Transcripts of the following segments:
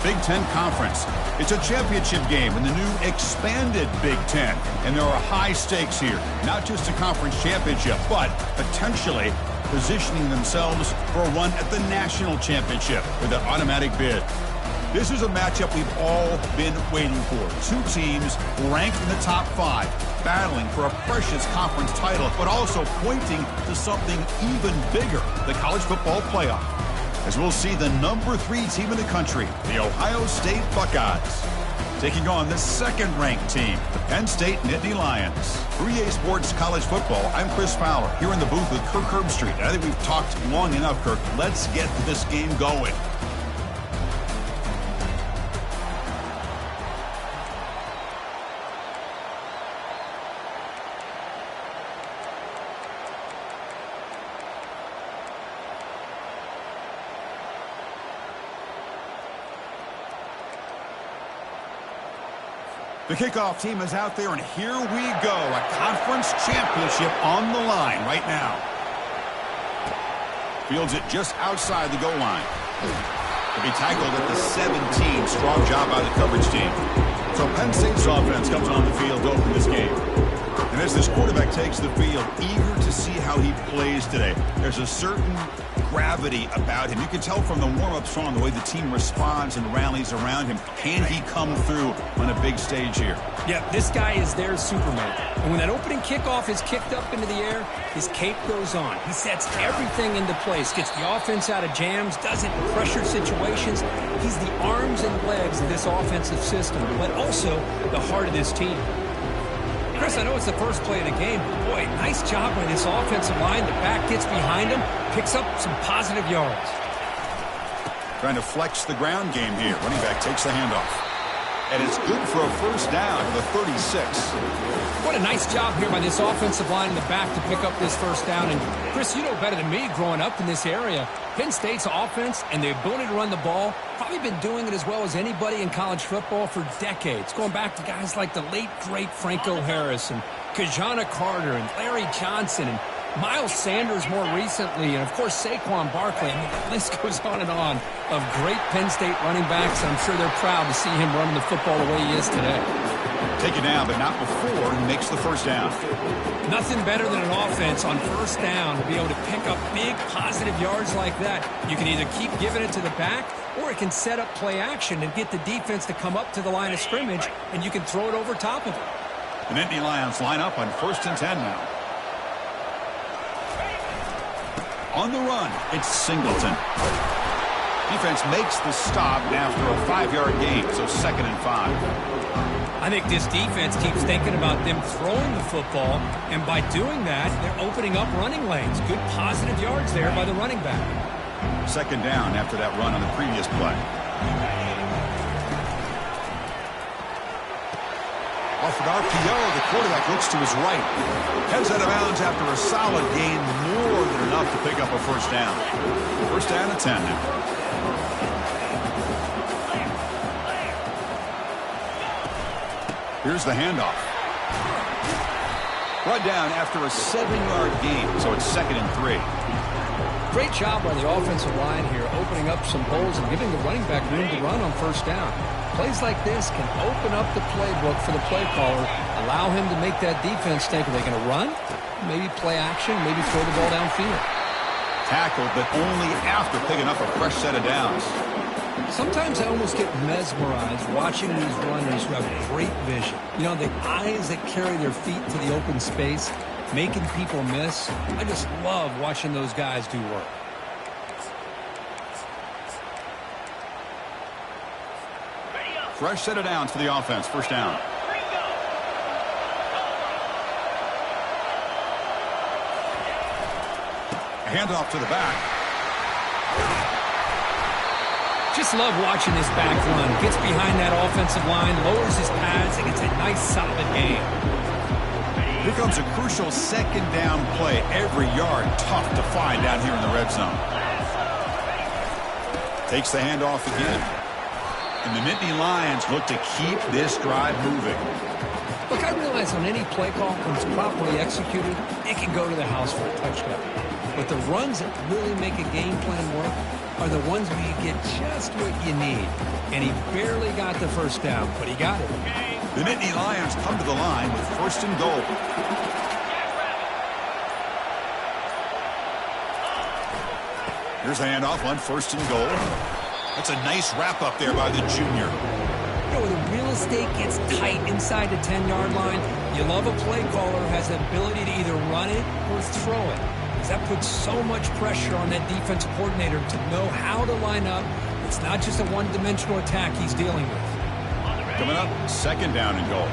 Big Ten Conference. It's a championship game in the new expanded Big Ten. And there are high stakes here. Not just a conference championship, but potentially positioning themselves for a run at the national championship with an automatic bid. This is a matchup we've all been waiting for. Two teams ranked in the top 5, battling for a precious conference title, but also pointing to something even bigger, the college football playoff. As we'll see the number 3 team in the country, the Ohio State Buckeyes, taking on the second-ranked team, the Penn State Nittany Lions. For EA Sports College Football, I'm Chris Fowler, here in the booth with Kirk Herbstreit. I think we've talked long enough, Kirk. Let's get this game going. The kickoff team is out there, and here we go. A conference championship on the line right now. Fields it just outside the goal line. To be tackled at the 17. Strong job by the coverage team. So Penn State's offense comes on the field to open this game. And as this quarterback takes the field, eager to see how he plays today. There's a certain gravity about him. You can tell from the warm-up song the way the team responds and rallies around him. Can he come through on a big stage here? Yeah, this guy is their Superman. And when that opening kickoff is kicked up into the air, his cape goes on. He sets everything into place, gets the offense out of jams, does it in pressure situations. He's the arms and legs of this offensive system, but also the heart of this team. Chris, I know it's the first play of the game. Boy, nice job by this offensive line. The back gets behind him, picks up some positive yards. Trying to flex the ground game here. Running back takes the handoff. And it's good for a first down to the 36. What a nice job here by this offensive line in the back to pick up this first down. And, Chris, you know better than me growing up in this area. Penn State's offense and the ability to run the ball, probably been doing it as well as anybody in college football for decades. Going back to guys like the late, great Franco Harris and Kajana Carter and Larry Johnson and Miles Sanders more recently, and, of course, Saquon Barkley. I mean, the list goes on and on of great Penn State running backs. I'm sure they're proud to see him running the football the way he is today. Taken down, but not before he makes the first down. Nothing better than an offense on first down to be able to pick up big positive yards like that. You can either keep giving it to the back, or it can set up play action and get the defense to come up to the line of scrimmage, and you can throw it over top of it. The Nittany Lions line up on 1st and 10 now. On the run, it's Singleton. Defense makes the stop after a 5-yard gain, so 2nd and 5. I think this defense keeps thinking about them throwing the football, and by doing that, they're opening up running lanes. Good positive yards there by the running back. 2nd down after that run on the previous play. Off an RPO, the quarterback looks to his right. Heads out of bounds after a solid gain, more than enough to pick up a first down. First down at 10 now. Here's the handoff. Brought down after a 7-yard gain, so it's 2nd and 3. Great job by the offensive line here, opening up some holes and giving the running back room to run on first down. Plays like this can open up the playbook for the play caller, allow him to make that defense think, are they going to run? Maybe play action, maybe throw the ball downfield. Tackled, but only after picking up a fresh set of downs. Sometimes I almost get mesmerized watching these runners who have great vision. You know, the eyes that carry their feet to the open space, making people miss. I just love watching those guys do work. Fresh set of downs for the offense. First down. A handoff to the back. Just love watching this back run. Gets behind that offensive line, lowers his pads, and gets a nice solid gain. Here comes a crucial 2nd down play. Every yard tough to find down here in the red zone. Takes the handoff again. And the Nittany Lions look to keep this drive moving. Look, I realize on any play call, when it's properly executed, it can go to the house for a touchdown. But the runs that really make a game plan work are the ones where you get just what you need. And he barely got the first down, but he got it. The Nittany Lions come to the line with 1st and goal. Here's a handoff on 1st and goal. That's a nice wrap up there by the junior. You know, when the real estate gets tight inside the 10-yard line, you love a play caller who has the ability to either run it or throw it. Because that puts so much pressure on that defensive coordinator to know how to line up. It's not just a one-dimensional attack he's dealing with. Coming up, 2nd down and goal.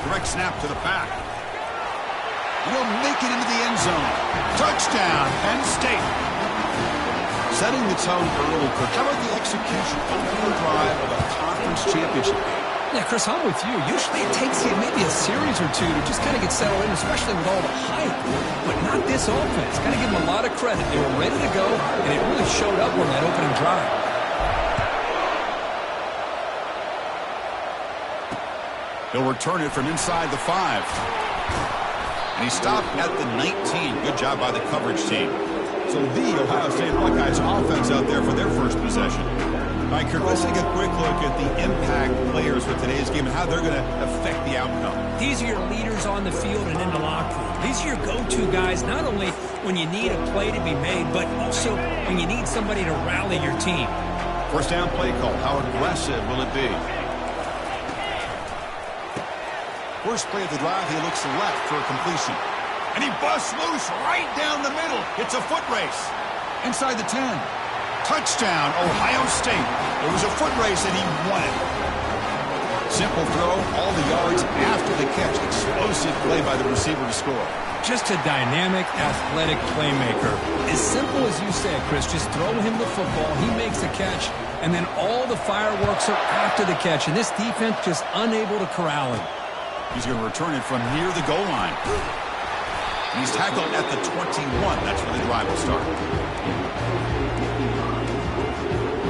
Direct snap to the back. He'll make it into the end zone. Touchdown, Penn State. Setting the tone early, Kirk. How about the execution on the drive of a conference championship game? Yeah, Chris, I'm with you. Usually it takes you maybe a series or two to just kind of get settled in, especially with all the hype. But not this offense. Got to give them a lot of credit. They were ready to go, and it really showed up on that opening drive. He'll return it from inside the 5. And he stopped at the 19. Good job by the coverage team. So the Ohio State Buckeyes offense out there for their first possession. All right, Kirk, let's take a quick look at the impact players for today's game and how they're going to affect the outcome. These are your leaders on the field and in the locker room. These are your go-to guys, not only when you need a play to be made, but also when you need somebody to rally your team. 1st down play call. How aggressive will it be? First play of the drive, he looks left for a completion. And he busts loose right down the middle. It's a foot race. Inside the 10. Touchdown, Ohio State. It was a foot race, and he won it. Simple throw, all the yards after the catch. Explosive play by the receiver to score. Just a dynamic, athletic playmaker. As simple as you said, Chris, just throw him the football, he makes a catch, and then all the fireworks are after the catch, and this defense just unable to corral him. He's going to return it from near the goal line. And he's tackled at the 21. That's where the drive will start.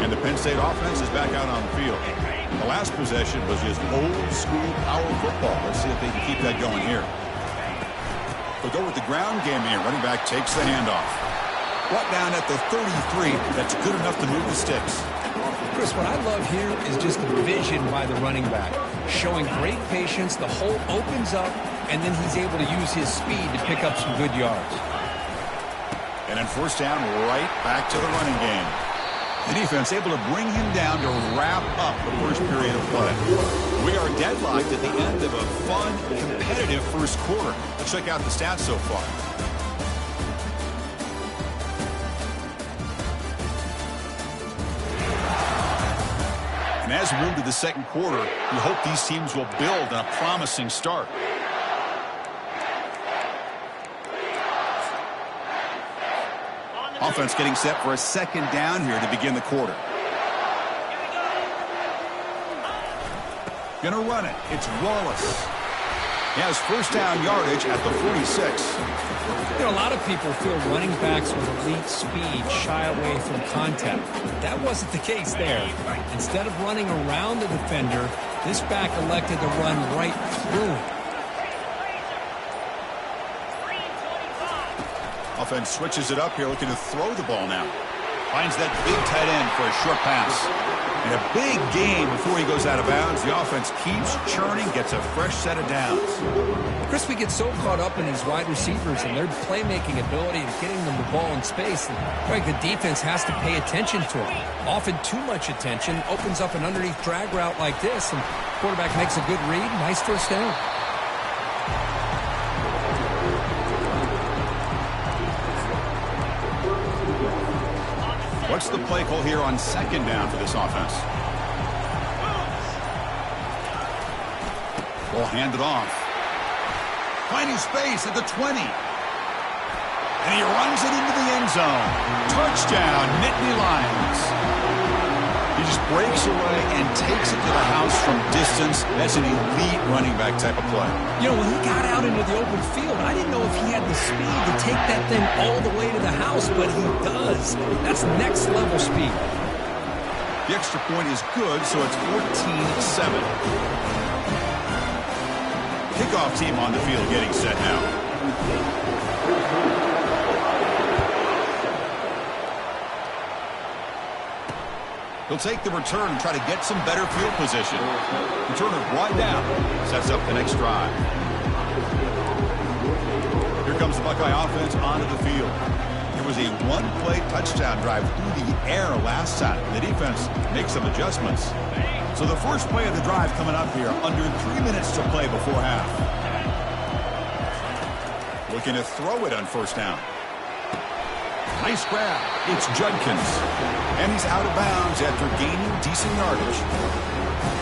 And the Penn State offense is back out on the field. The last possession was just old-school power football. Let's see if they can keep that going here. They'll go with the ground game here. Running back takes the handoff. Brought down at the 33. That's good enough to move the sticks. Chris, what I love here is just the vision by the running back. Showing great patience, the hole opens up, and then he's able to use his speed to pick up some good yards. And then 1st down, right back to the running game. The defense able to bring him down to wrap up the first period of play. We are deadlocked at the end of a fun, competitive first quarter. Let's check out the stats so far. And as we move to the 2nd quarter, we hope these teams will build on a promising start. Offense getting set for a 2nd down here to begin the quarter. Gonna run it. It's Wallace. He has 1st down yardage at the 46. You know, a lot of people feel running backs with elite speed shy away from contact. That wasn't the case there. Instead of running around the defender, this back elected to run right through him. Offense switches it up here, looking to throw the ball now. Finds that big tight end for a short pass. And a big game before he goes out of bounds. The offense keeps churning, gets a fresh set of downs. Chris, we get so caught up in these wide receivers and their playmaking ability and getting them the ball in space. And Greg, the defense has to pay attention to them. Often too much attention opens up an underneath drag route like this, and quarterback makes a good read. Nice 1st down. What's the play call here on 2nd down for this offense? Ball handed off. Finding space at the 20. And he runs it into the end zone. Touchdown, Nittany Lions. He just breaks away and takes it to the house from distance. That's an elite running back type of play. You know, when he got out into the open field, I didn't know if he had the speed to take that thing all the way to the house, but he does. That's next level speed. The extra point is good, so it's 14-7. kickoff team on the field getting set now. He'll take the return and try to get some better field position. Returner wide down. Sets up the next drive. Here comes the Buckeye offense onto the field. It was a one-play touchdown drive through the air last time. The defense makes some adjustments. So the first play of the drive coming up here. Under 3 minutes to play before half. Looking to throw it on first down. Nice grab. It's Judkins. And he's out of bounds after gaining decent yardage.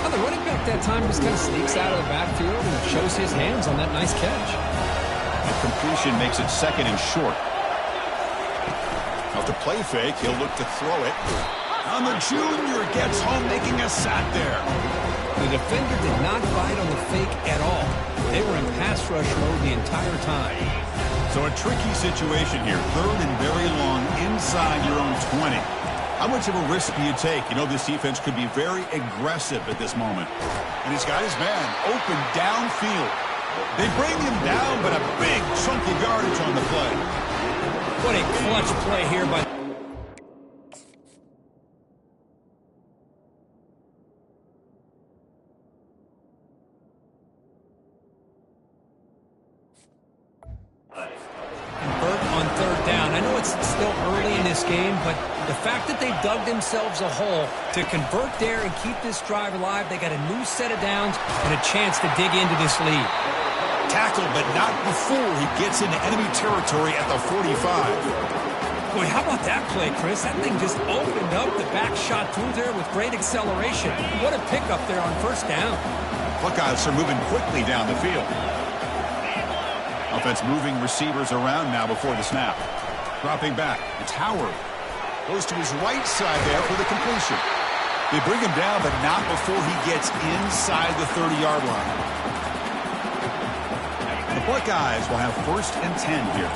Well, the running back that time just kind of sneaks out of the backfield and shows his hands on that nice catch. The completion makes it second and short. Off the play fake, he'll look to throw it. On the junior, gets home, making a sack there. The defender did not bite on the fake at all. They were in pass rush mode the entire time. So a tricky situation here. Third and very long inside your own 20. How much of a risk do you take? You know this defense could be very aggressive at this moment. And he's got his man open downfield. They bring him down, but a big chunk of yardage on the play. What a clutch play here by... on third down. I know it's still early in this game, but the fact that they've dug themselves a hole to convert there and keep this drive alive, they got a new set of downs and a chance to dig into this lead. Tackled, but not before he gets into enemy territory at the 45. Boy, how about that play, Chris? That thing just opened up. The back shot through there with great acceleration. What a pickup there on first down. Buckeyes are moving quickly down the field. Offense moving receivers around now before the snap. Dropping back. It's Howard. Goes to his right side there for the completion. They bring him down, but not before he gets inside the 30-yard line. The Buckeyes will have first and 10 here.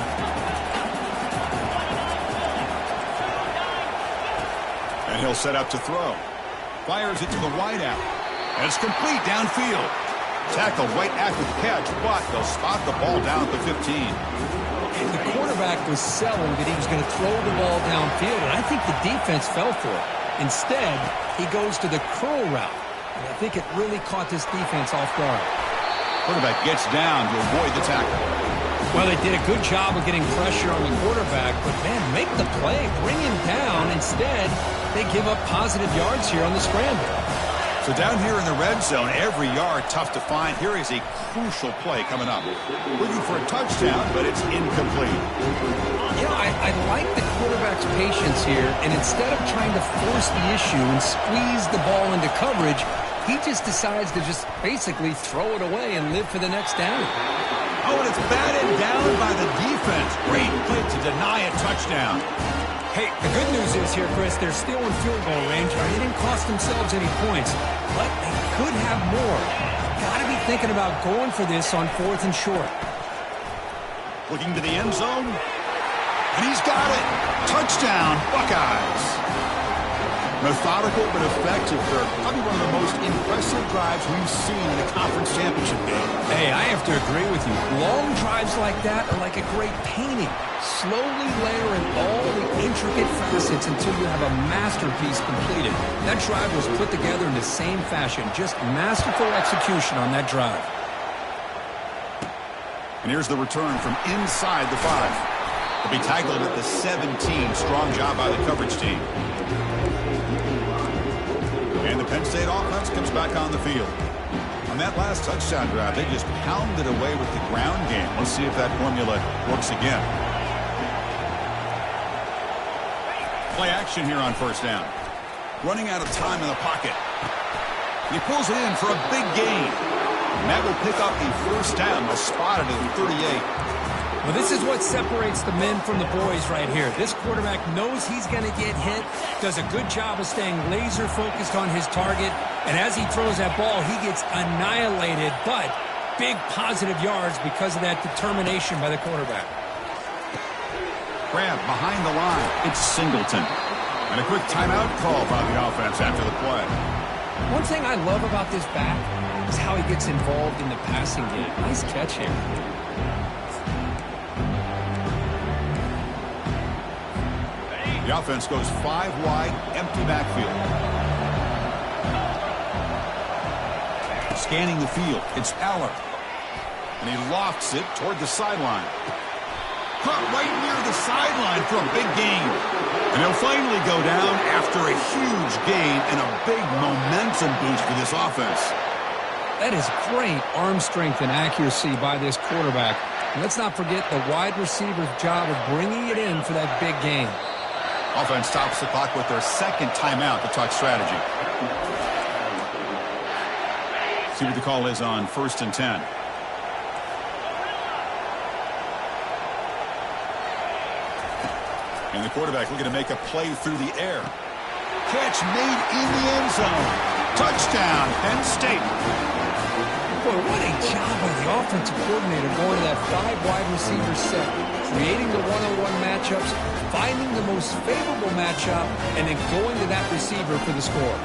And he'll set up to throw. Fires it to the wideout. And it's complete downfield. Tackled right after the catch, but they'll spot the ball down at the 15. The quarterback was selling that he was going to throw the ball downfield, and I think the defense fell for it. Instead, he goes to the curl route, and I think it really caught this defense off guard. Quarterback gets down to avoid the tackle. Well, they did a good job of getting pressure on the quarterback, but, man, make the play, bring him down. Instead, they give up positive yards here on the scramble. So down here in the red zone, every yard tough to find. Here is a crucial play coming up. Looking for a touchdown, but it's incomplete. You know, I like the quarterback's patience here, and instead of trying to force the issue and squeeze the ball into coverage, he just decides to just basically throw it away and live for the next down. Oh, and it's batted down by the defense. Great play to deny a touchdown. Hey, the good news is here, Chris, they're still in field goal range. They didn't cost themselves any points, but they could have more. Got to be thinking about going for this on fourth and short. Looking to the end zone, and he's got it. Touchdown, Buckeyes. Methodical but effective. Probably one of the most impressive drives we've seen in a conference championship game. Hey, I have to agree with you. Long drives like that are like a great painting. Slowly layering all the intricate facets until you have a masterpiece completed. That drive was put together in the same fashion. Just masterful execution on that drive. And here's the return from inside the 5. He'll be tackled at the 17. Strong job by the coverage team. And the Penn State offense comes back on the field. On that last touchdown drive, they just pounded away with the ground game. Let's see if that formula works again. Play action here on first down. Running out of time in the pocket. He pulls it in for a big gain. And that will pick up the first down. They'll spot it at the 38. Well, this is what separates the men from the boys right here. This quarterback knows he's going to get hit, does a good job of staying laser focused on his target, and as he throws that ball, he gets annihilated, but big positive yards because of that determination by the quarterback. Grab behind the line. It's Singleton. And a quick timeout call by the offense after the play. One thing I love about this back, is how he gets involved in the passing game. Nice catch here. The offense goes 5 wide, empty backfield. Scanning the field, it's Aller. And he lofts it toward the sideline. Caught right near the sideline for a big gain. And he'll finally go down after a huge gain and a big momentum boost for this offense. That is great arm strength and accuracy by this quarterback. And let's not forget the wide receiver's job of bringing it in for that big gain. Offense stops the clock with their second timeout to talk strategy. See what the call is on 1st and 10. And the quarterback looking to make a play through the air. Catch made in the end zone. Touchdown, Penn State. Boy, what a job by the offensive coordinator going to that 5 wide receiver set, creating the one-on-one matchups, finding the most favorable matchup, and then going to that receiver for the score.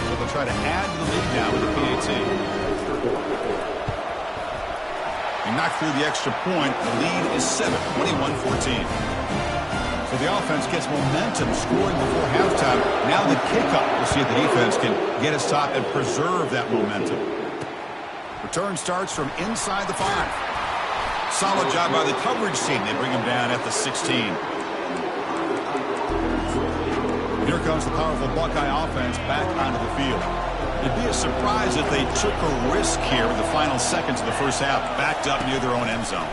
So they'll try to add to the lead now with the PAT. He knocked through the extra point. The lead is 7, 21-14. So the offense gets momentum scoring before halftime. Now the kickoff. We'll see if the defense can get a stop and preserve that momentum. Return starts from inside the 5. Solid job by the coverage team. They bring him down at the 16. And here comes the powerful Buckeye offense back onto the field. It'd be a surprise if they took a risk here in the final seconds of the first half, backed up near their own end zone.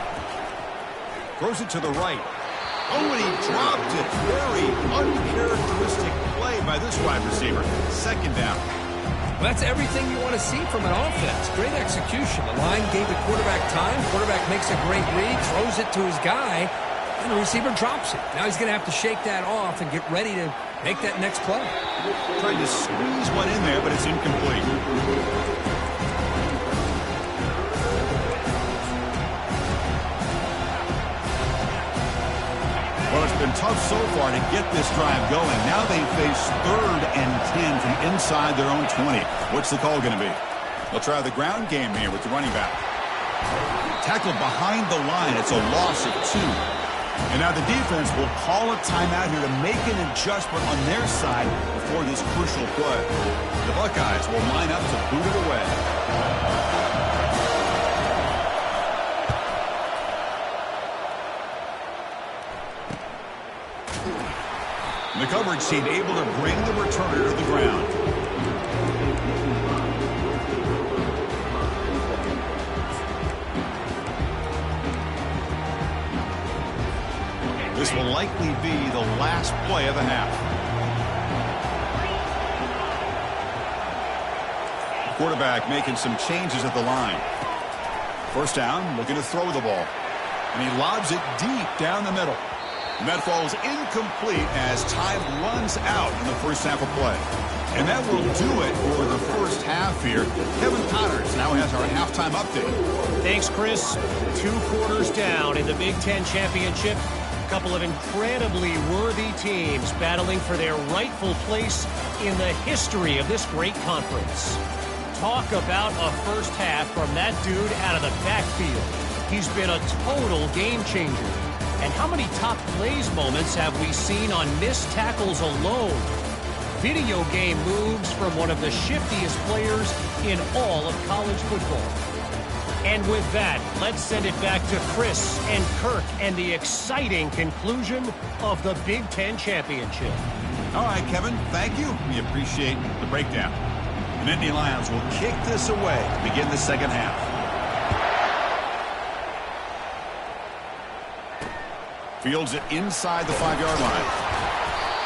Throws it to the right. Oh, and he dropped it. Very uncharacteristic play by this wide receiver. Second down. Well, that's everything you want to see from an offense. Great execution. The line gave the quarterback time. Quarterback makes a great read, throws it to his guy, and the receiver drops it. Now he's going to have to shake that off and get ready to make that next play. Trying to squeeze one in there, but it's incomplete. Well, it's been tough so far to get this drive going. Now they face 3rd and 10 from inside their own 20. What's the call going to be? They'll try the ground game here with the running back. Tackled behind the line. It's a loss of 2. And now the defense will call a timeout here to make an adjustment on their side before this crucial play. The Buckeyes will line up to boot it away. The coverage team able to bring the returner to the ground. This will likely be the last play of the half. Quarterback making some changes at the line. First down, looking to throw the ball. And he lobs it deep down the middle. And that falls incomplete as time runs out in the first half of play. And that will do it for the first half here. Kevin Connors now has our halftime update. Thanks, Chris. 2 quarters down in the Big Ten Championship. A couple of incredibly worthy teams battling for their rightful place in the history of this great conference. Talk about a first half from that dude out of the backfield. He's been a total game changer. And how many top plays moments have we seen on missed tackles alone? Video game moves from one of the shiftiest players in all of college football. And with that, let's send it back to Chris and Kirk and the exciting conclusion of the Big Ten Championship. All right, Kevin, thank you. We appreciate the breakdown. The Nittany Lions will kick this away to begin the second half. Fields it inside the 5-yard line.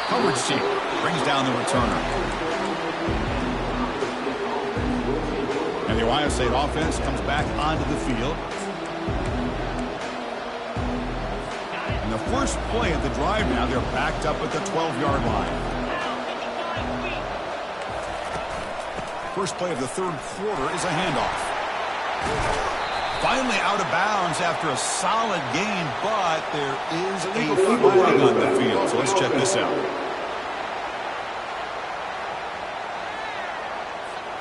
Coverage team brings down the returner. And the Ohio State offense comes back onto the field. And the first play of the drive now, they're backed up at the 12-yard line. First play of the third quarter is a handoff. Finally out of bounds after a solid gain, but there is a flag on the field. So let's check this out.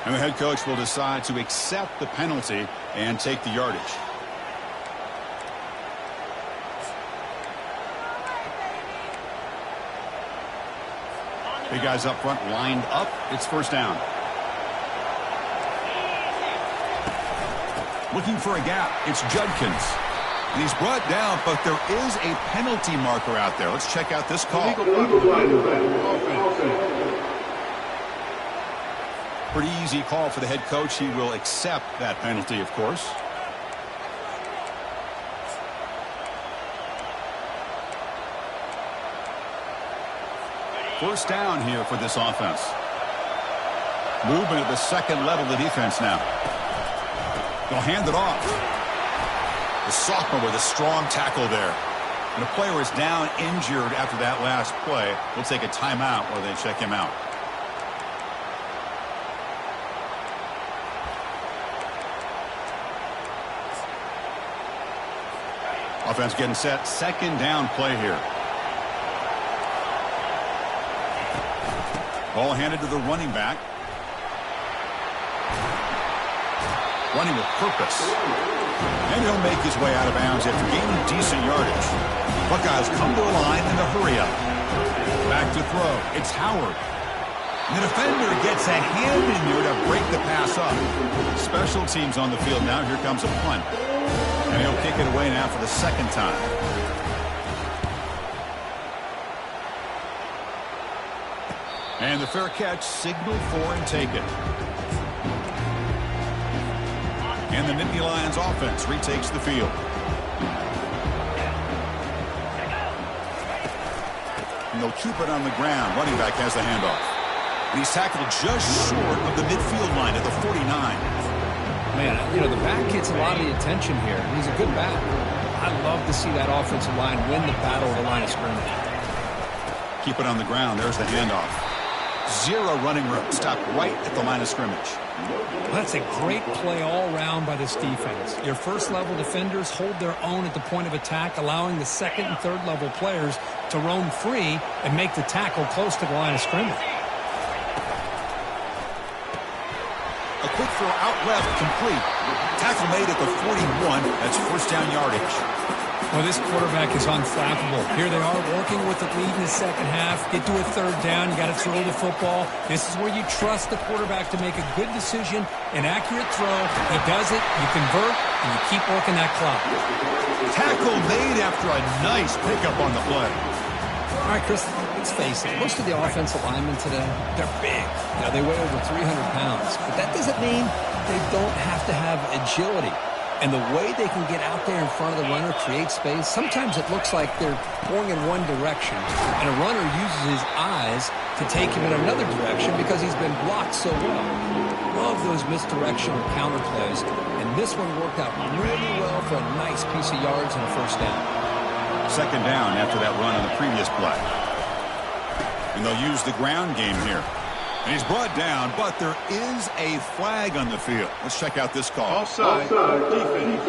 And the head coach will decide to accept the penalty and take the yardage. Big guys up front lined up. It's first down. Looking for a gap. It's Judkins. And he's brought down, but there is a penalty marker out there. Let's check out this call. Pretty easy call for the head coach. He will accept that penalty, of course. First down here for this offense. Movement at the second level of the defense now. They'll hand it off. The sophomore with a strong tackle there. And the player is down injured after that last play. We'll take a timeout while they check him out. Offense getting set. Second down play here. Ball handed to the running back. Running with purpose. And he'll make his way out of bounds after gaining decent yardage. Buckeyes come to a line in a hurry up. Back to throw. It's Howard. And the defender gets a hand in there to break the pass up. Special teams on the field now. Here comes a punt. And he'll kick it away now for the second time. And the fair catch signaled for and taken. And the Nittany Lions offense retakes the field. And they'll keep it on the ground. Running back has the handoff. And he's tackled just short of the midfield line at the 49. Man, you know, the back gets a lot of the attention here. He's a good back. I love to see that offensive line win the battle of the line of scrimmage. Keep it on the ground. There's the handoff. Zero running room. Stop right at the line of scrimmage. That's a great play all around by this defense. Your first level defenders hold their own at the point of attack, allowing the second and third level players to roam free and make the tackle close to the line of scrimmage. A quick throw out left, complete. Tackle made at the 41. That's first down yardage. Well, this quarterback is unflappable. Here they are working with the lead in the second half. Get to a third down. You got to throw the football. This is where you trust the quarterback to make a good decision, an accurate throw. He does it, you convert, and you keep working that clock. Tackle made after a nice pickup on the play. All right, Chris, let's face it. Most of the offensive linemen today, they're big. You know, they weigh over 300 pounds. But that doesn't mean they don't have to have agility. And the way they can get out there in front of the runner, create space, sometimes it looks like they're going in one direction, and a runner uses his eyes to take him in another direction because he's been blocked so well. Love those misdirectional counter plays, and this one worked out really well for a nice piece of yards and a first down. Second down after that run on the previous play. And they'll use the ground game here. And he's brought down, but there is a flag on the field. Let's check out this call. Offside. Defense.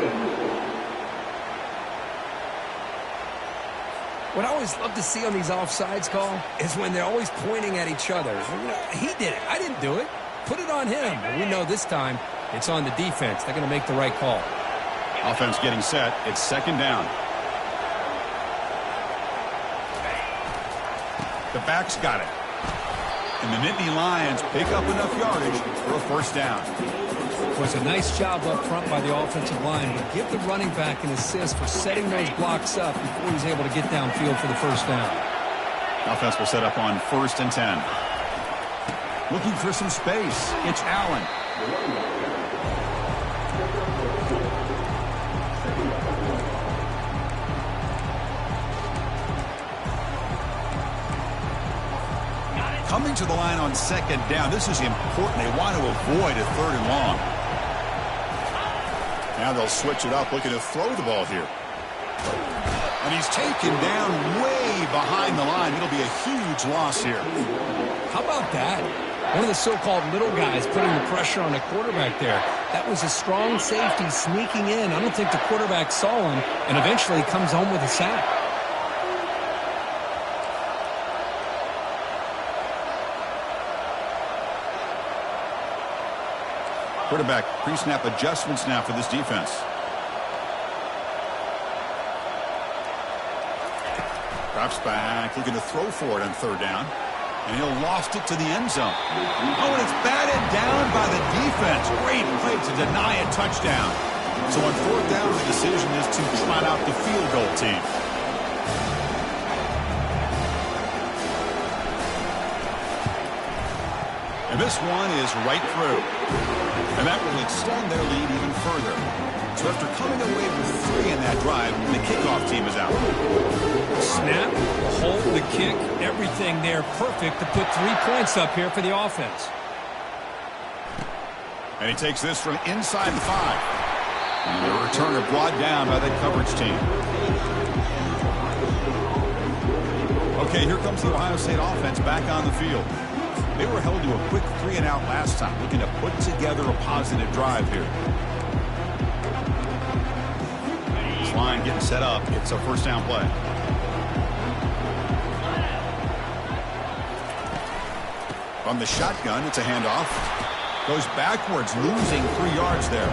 What I always love to see on these offsides call is when they're always pointing at each other. You know, he did it. I didn't do it. Put it on him. But we know this time it's on the defense. They're going to make the right call. Offense getting set. It's second down. The back's got it. And the Nittany Lions pick up enough yardage for a first down. It was a nice job up front by the offensive line, but give the running back an assist for setting those blocks up before he's able to get downfield for the first down. Offense will set up on 1st and 10. Looking for some space. It's Allen. Coming to the line on second down. This is important. They want to avoid a third and long. Now they'll switch it up, looking to throw the ball here. And he's taken down way behind the line. It'll be a huge loss here. How about that? One of the so-called little guys putting the pressure on the quarterback there. That was a strong safety sneaking in. I don't think the quarterback saw him, and eventually comes home with a sack. Quarterback pre-snap adjustments now for this defense. Drops back, looking to throw for it on third down. And he'll lost it to the end zone. Oh, and it's batted down by the defense. Great play to deny a touchdown. So on fourth down, the decision is to trot out the field goal team. And this one is right through. And that will extend their lead even further. So after coming away with 3 in that drive, the kickoff team is out. Snap, the hold, the kick, everything there perfect to put 3 points up here for the offense. And he takes this from inside the 5. And the returner brought down by that coverage team. Okay, here comes the Ohio State offense back on the field. They were held to a quick 3-and-out last time, looking to put together a positive drive here. This line getting set up. It's a first down play. From the shotgun, it's a handoff. Goes backwards, losing 3 yards there.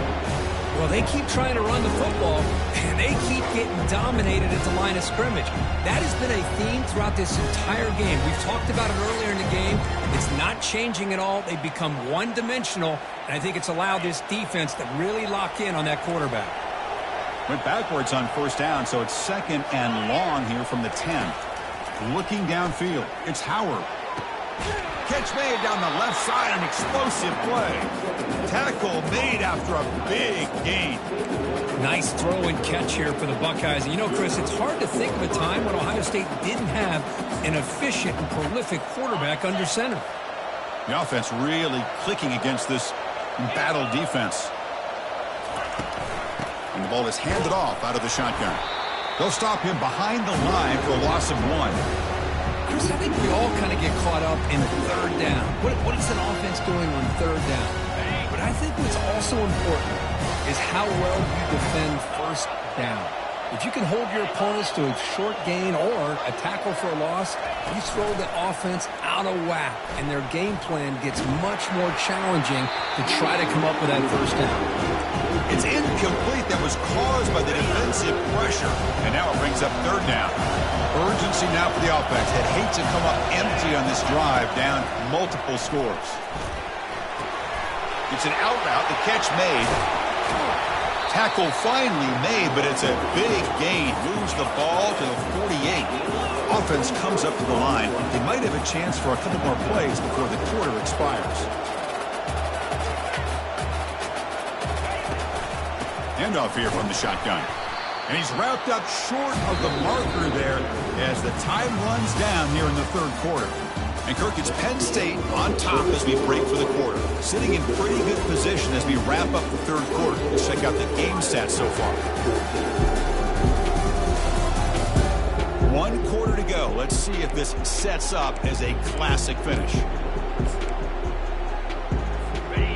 Well, they keep trying to run the football, and they keep getting dominated at the line of scrimmage. That has been a theme throughout this entire game. We've talked about it earlier in the game. It's not changing at all. They've become one-dimensional, and I think it's allowed this defense to really lock in on that quarterback. Went backwards on first down, so it's second and long here from the 10. Looking downfield, it's Howard. Catch made down the left side, an explosive play. Tackle made after a big gain. Nice throw and catch here for the Buckeyes. And you know, Chris, it's hard to think of a time when Ohio State didn't have an efficient and prolific quarterback under center. The offense really clicking against this embattled defense. And the ball is handed off out of the shotgun. They'll stop him behind the line for a loss of 1. Chris, I think we all kind of get caught up in third down. What is an offense doing on third down? But I think what's also important is how well you defend first down. If you can hold your opponents to a short gain or a tackle for a loss, you throw the offense out of whack, and their game plan gets much more challenging to try to come up with that first down. It's incomplete. That was caused by the defensive pressure. And now it brings up third down. Urgency now for the offense. They'd hate to come up empty on this drive, down multiple scores. It's an out route. The catch made. Tackle finally made, but it's a big gain. Moves the ball to the 48. Offense comes up to the line. They might have a chance for a couple more plays before the quarter expires. Handoff here from the shotgun. And he's wrapped up short of the marker there as the time runs down here in the third quarter. And Kirk, it's Penn State on top as we break for the quarter. Sitting in pretty good position as we wrap up the third quarter. Let's check out the game stats so far. 1 quarter to go. Let's see if this sets up as a classic finish.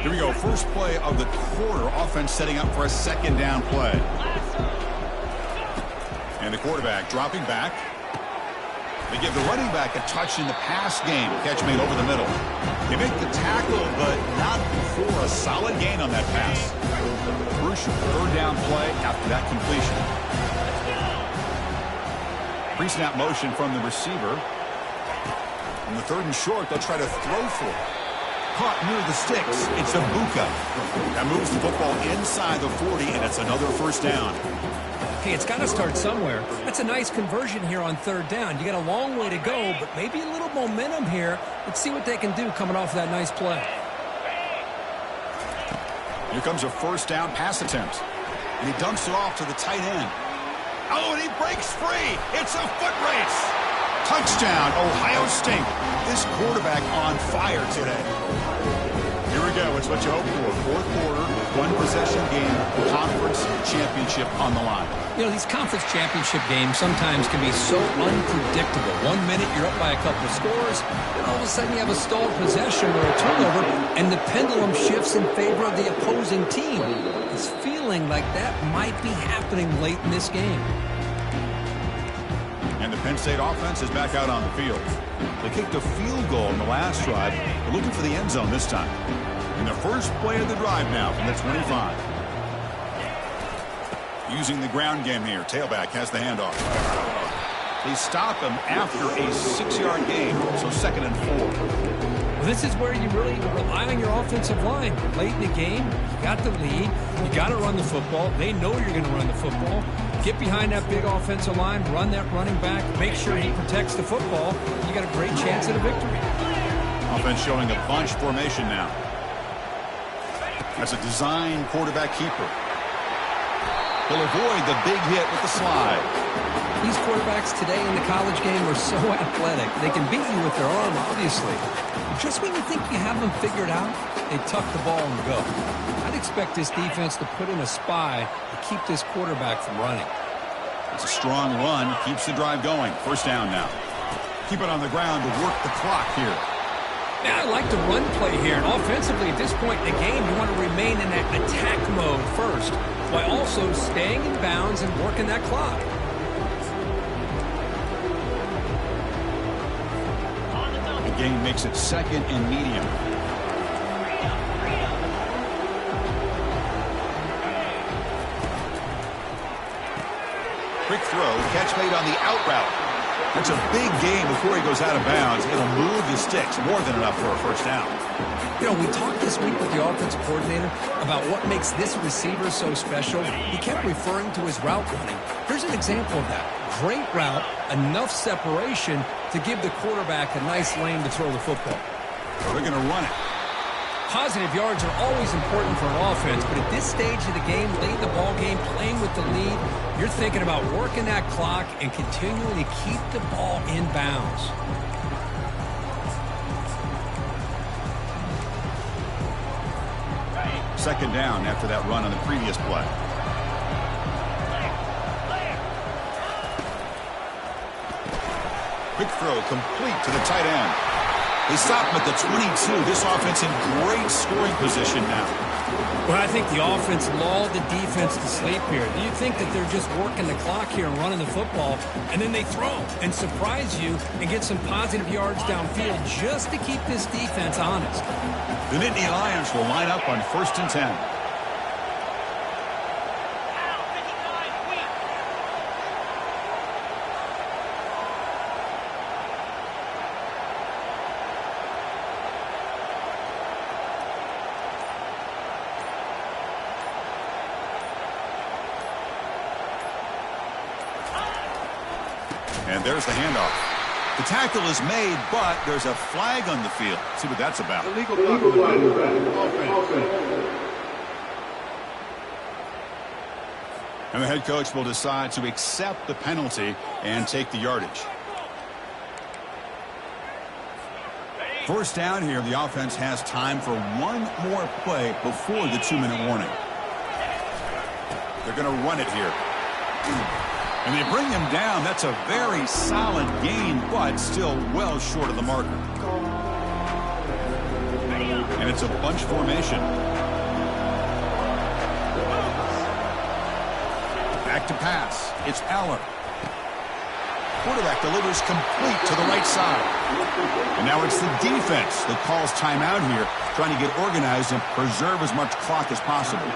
Here we go. First play of the quarter. Offense setting up for a second down play. And the quarterback dropping back. They give the running back a touch in the pass game. Catch made over the middle. They make the tackle, but not before a solid gain on that pass. Crucial third down play after that completion. Pre-snap motion from the receiver. In the third and short, they'll try to throw for it. Caught near the sticks. It's Abuka. That moves the football inside the 40, and it's another first down. Hey, it's got to start somewhere. That's a nice conversion here on third down. You got a long way to go, but maybe a little momentum here. Let's see what they can do coming off that nice play. Here comes a first down pass attempt. And he dumps it off to the tight end. Oh, and he breaks free. It's a foot race. Touchdown, Ohio State. This quarterback on fire today. Here we go. It's what you hope for. Fourth quarter, one possession game, conference championship on the line. You know, these conference championship games sometimes can be so unpredictable. 1 minute you're up by a couple of scores, and all of a sudden you have a stalled possession or a turnover, and the pendulum shifts in favor of the opposing team. It's feeling like that might be happening late in this game. And the Penn State offense is back out on the field. They kicked a field goal in the last drive. They're looking for the end zone this time. In the first play of the drive now from the 25. Using the ground game here. Tailback has the handoff. They stop him after a 6-yard gain, so 2nd and 4. Well, this is where you really rely on your offensive line. Late in the game, you got the lead. You got to run the football. They know you're going to run the football. Get behind that big offensive line, run that running back, make sure he protects the football. You got a great chance at a victory. Offense showing a bunch formation now. As a design quarterback keeper. He'll avoid the big hit with the slide. These quarterbacks today in the college game are so athletic. They can beat you with their arm, obviously. But just when you think you have them figured out, they tuck the ball and go. I'd expect this defense to put in a spy to keep this quarterback from running. It's a strong run. Keeps the drive going. First down now. Keep it on the ground to work the clock here. Yeah, I like the run play here. And offensively, at this point in the game, you want to remain in that attack mode first, while also staying in bounds and working that clock. The game makes it 2nd and medium. Quick throw, catch made on the out route. That's a big gain before he goes out of bounds. It'll move the sticks more than enough for a first down. You know, we talked this week with the offensive coordinator about what makes this receiver so special. He kept referring to his route running. Here's an example of that. Great route, enough separation to give the quarterback a nice lane to throw the football. They're going to run it. Positive yards are always important for an offense, but at this stage of the game, late in the ball game, playing with the lead, you're thinking about working that clock and continuing to keep the ball in bounds. Second down after that run on the previous play. Quick throw complete to the tight end. They stop him at the 22. This offense in great scoring position now. Well, I think the offense lulled the defense to sleep here. Do you think that they're just working the clock here and running the football, and then they throw and surprise you and get some positive yards downfield just to keep this defense honest? The Nittany Lions will line up on 1st and 10. And there's the handoff. The tackle is made, but there's a flag on the field. Let's see what that's about. Illegal flag. And the head coach will decide to accept the penalty and take the yardage. First down here, the offense has time for one more play before the 2-minute warning. They're going to run it here. And they bring him down. That's a very solid gain, but still well short of the marker. And it's a bunch formation. Back to pass. It's Aller. Quarterback delivers complete to the right side. And now it's the defense that calls timeout here, trying to get organized and preserve as much clock as possible.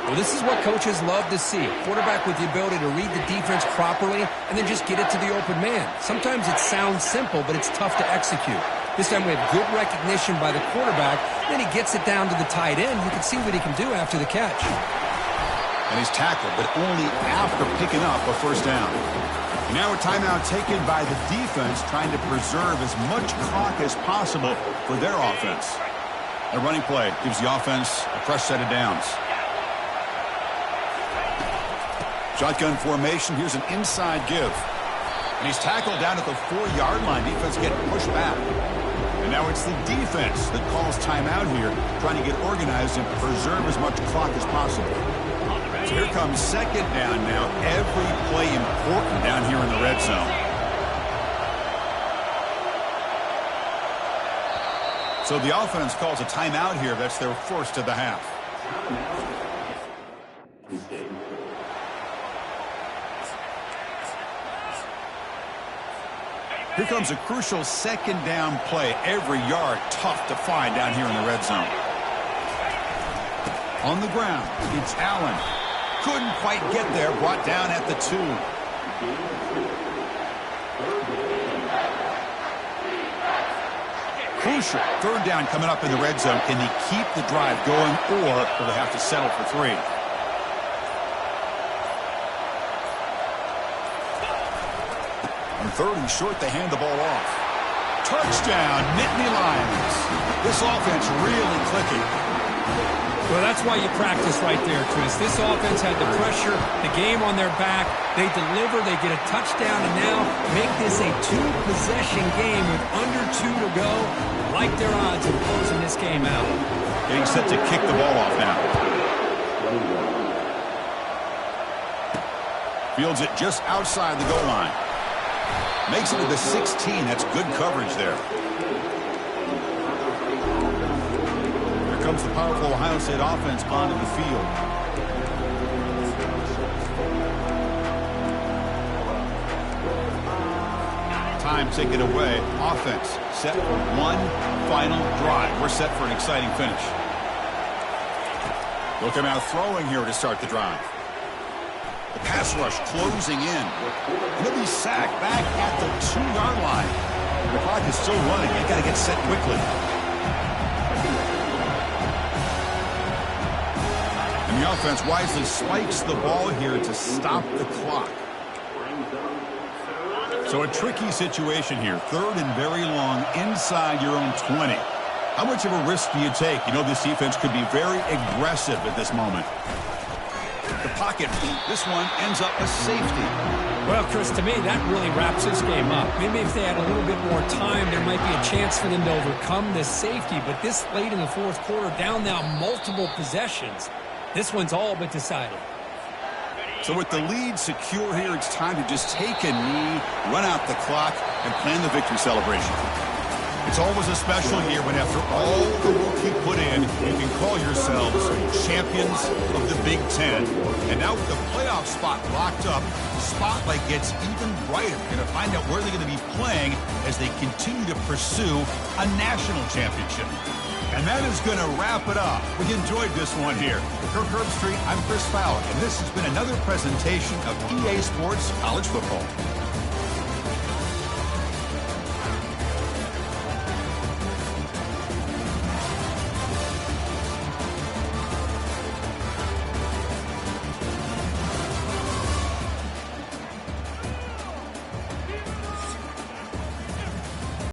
Well, this is what coaches love to see. Quarterback with the ability to read the defense properly and then just get it to the open man. Sometimes it sounds simple, but it's tough to execute. This time we have good recognition by the quarterback. Then he gets it down to the tight end. You can see what he can do after the catch. And he's tackled, but only after picking up a first down. And now a timeout taken by the defense, trying to preserve as much clock as possible for their offense. A running play gives the offense a fresh set of downs. Shotgun formation. Here's an inside give. And he's tackled down at the 4-yard line. Defense getting pushed back. And Now it's the defense that calls timeout here, trying to get organized and preserve as much clock as possible. So here comes second down now. Every play important down here in the red zone. So the offense calls a timeout here. That's their first of the half. Here comes a crucial second down play. Every yard tough to find down here in the red zone. On the ground, it's Allen. Couldn't quite get there. Brought down at the 2. Crucial. Third down coming up in the red zone. Can they keep the drive going, or will they have to settle for 3? On third and short, they hand the ball off. Touchdown, Nittany Lions. This offense really clicking. Well, that's why you practice right there, Chris. This offense had the pressure, the game on their back. They deliver, they get a touchdown, and now make this a 2-possession game with under 2 to go. Like their odds of closing this game out. Getting set to kick the ball off now. Fields it just outside the goal line. Makes it to the 16. That's good coverage there. Here comes the powerful Ohio State offense onto the field. Time taken away. Offense set for one final drive. We're set for an exciting finish. They'll come out throwing here to start the drive. The pass rush closing in. He'll be sacked back at the 2-yard line. The clock is still running. They got to get set quickly. And the offense wisely spikes the ball here to stop the clock. So a tricky situation here. Third and very long inside your own 20. How much of a risk do you take? You know this defense could be very aggressive at this moment. The pocket. This one ends up a safety. Well, Chris, to me, that really wraps this game up. Maybe if they had a little bit more time, there might be a chance for them to overcome this safety. But this late in the fourth quarter, down now multiple possessions. This one's all but decided. So with the lead secure here, it's time to just take a knee, run out the clock, and plan the victory celebration. It's always a special year when after all the work you put in, you can call yourselves champions of the Big Ten. And now with the playoff spot locked up, the spotlight gets even brighter. You're going to find out where they're going to be playing as they continue to pursue a national championship. And that is going to wrap it up. We enjoyed this one here. For Kirk Herbstreit, I'm Chris Fowler, and this has been another presentation of EA Sports College Football.